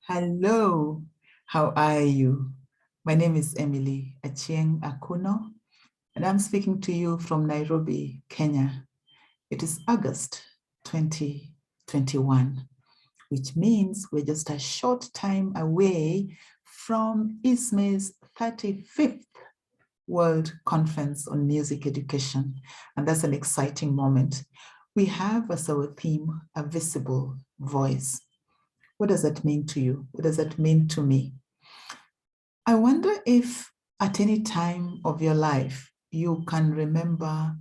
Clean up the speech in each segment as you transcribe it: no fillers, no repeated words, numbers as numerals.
Hello, how are you? My name is Emily Achieng Akuno, and I'm speaking to you from Nairobi, Kenya. It is August 2021, which means we're just a short time away from ISME's 35th World Conference on Music Education, and that's an exciting moment. We have as our theme, a visible voice. What does that mean to you? What does that mean to me? I wonder if at any time of your life, you can remember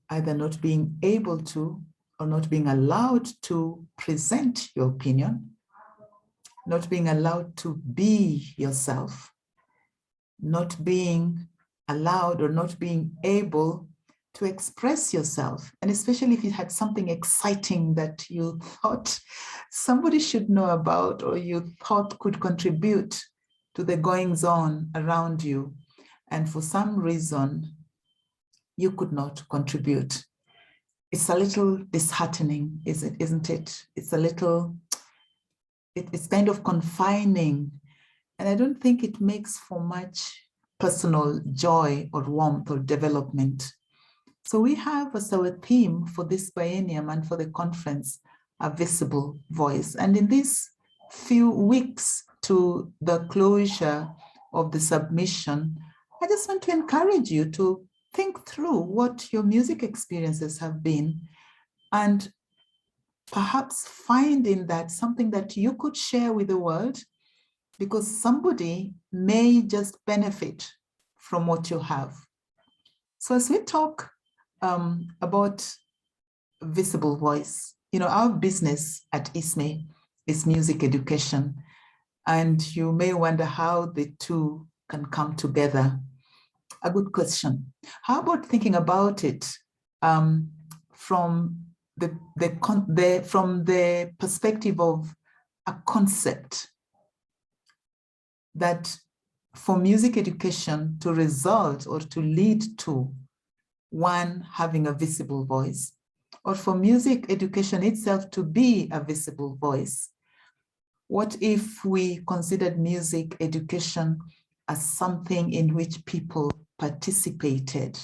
either not being able to or not being allowed to present your opinion, not being allowed to be yourself, not being allowed or not being able to express yourself. And especially if you had something exciting that you thought somebody should know about or you thought could contribute to the goings on around you. And for some reason, you could not contribute. It's a little disheartening, isn't it? It's a little, it's kind of confining. And I don't think it makes for much personal joy or warmth or development. So we have as our theme for this biennium and for the conference, a visible voice. And in these few weeks to the closure of the submission, I just want to encourage you to think through what your music experiences have been and perhaps find in that something that you could share with the world, because somebody may just benefit from what you have. So as we talk about visible voice, you know, our business at ISME is music education, and you may wonder how the two can come together. A good question. How about thinking about it from the perspective of a concept that for music education to result or to lead to one having a visible voice, or for music education itself to be a visible voice? What if we considered music education as something in which people participated?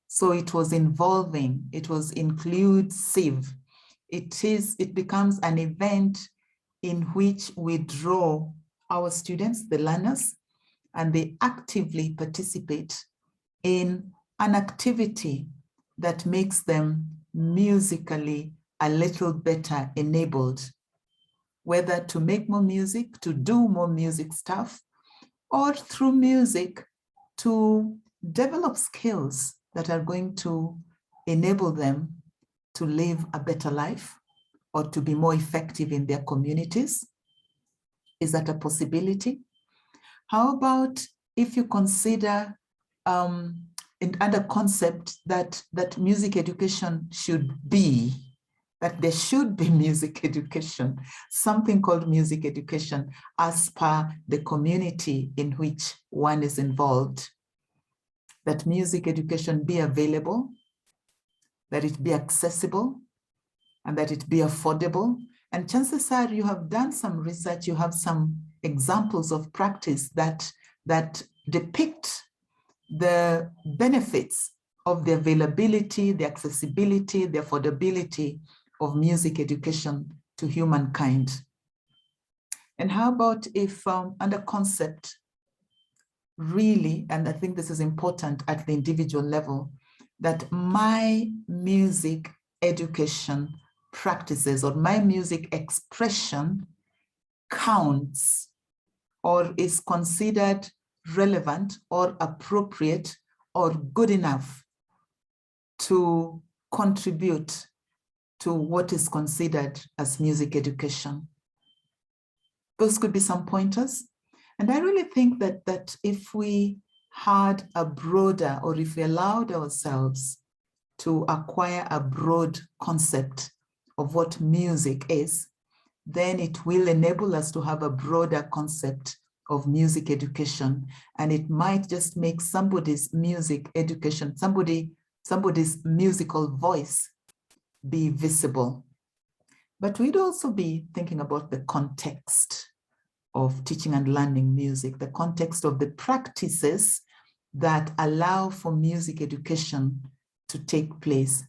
So it was involving, it was inclusive. It becomes an event in which we draw our students, the learners, and they actively participate in an activity that makes them musically a little better enabled, whether to make more music, to do more music stuff, or through music to develop skills that are going to enable them to live a better life or to be more effective in their communities. Is that a possibility? How about if you consider another concept that music education should be, that there should be music education, something called music education as per the community in which one is involved, that music education be available, that it be accessible, and that it be affordable. And chances are you have done some research, you have some examples of practice that depict the benefits of the availability, the accessibility, the affordability of music education to humankind. And how about if under concept, really, and I think this is important at the individual level, that my music education practices or my music expression counts or is considered relevant or appropriate or good enough to contribute to what is considered as music education. Those could be some pointers. And I really think that if we had a broader, or if we allowed ourselves to acquire a broad concept of what music is, then it will enable us to have a broader concept of music education. And it might just make somebody's music education, somebody's musical voice be visible. But we'd also be thinking about the context of teaching and learning music, the context of the practices that allow for music education to take place,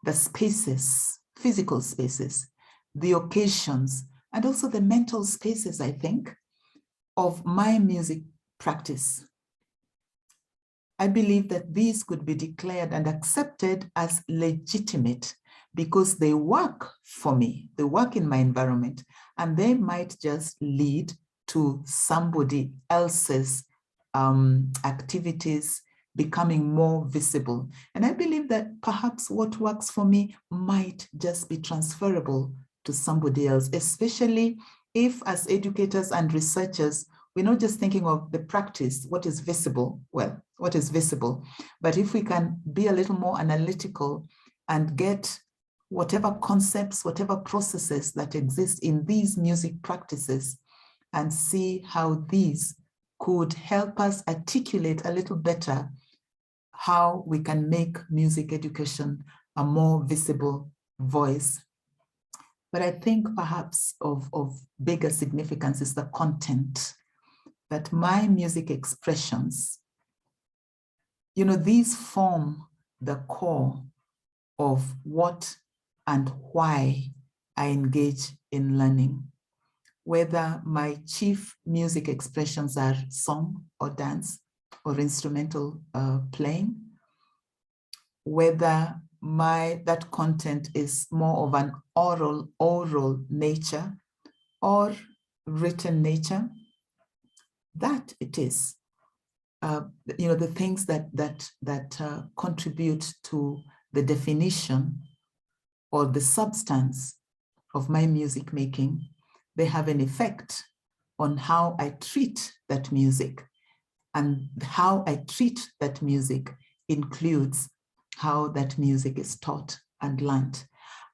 the spaces, physical spaces, the occasions, and also the mental spaces, I think, of my music practice. I believe that these could be declared and accepted as legitimate because they work for me, they work in my environment, and they might just lead to somebody else's activities becoming more visible. And I believe that perhaps what works for me might just be transferable to somebody else, especially if as educators and researchers, we're not just thinking of the practice, what is visible, well, what is visible, but if we can be a little more analytical and get whatever concepts, whatever processes that exist in these music practices and see how these could help us articulate a little better how we can make music education a more visible voice. But I think perhaps of bigger significance is the content, that my music expressions, you know, these form the core of what and why I engage in learning. Whether my chief music expressions are song or dance or instrumental playing, whether that content is more of an oral nature or written nature, that it is, you know, the things that contribute to the definition or the substance of my music making, they have an effect on how I treat that music. And how I treat that music includes how that music is taught and learned.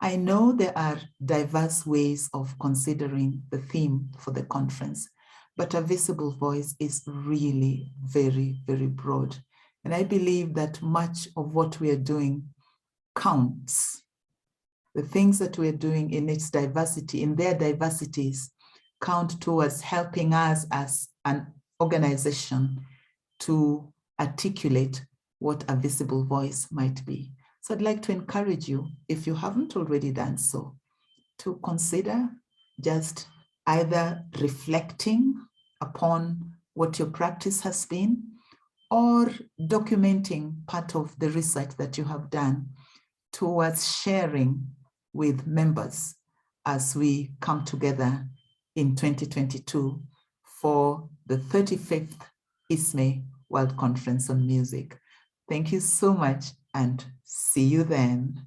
I know there are diverse ways of considering the theme for the conference, but a visible voice is really very, very broad. And I believe that much of what we are doing counts. The things that we're doing in its diversity, in their diversities, count towards helping us as an organization to articulate what a visible voice might be. So I'd like to encourage you, if you haven't already done so, to consider just either reflecting upon what your practice has been or documenting part of the research that you have done towards sharing with members as we come together in 2022 for the 35th ISME World Conference on Music. Thank you so much and see you then.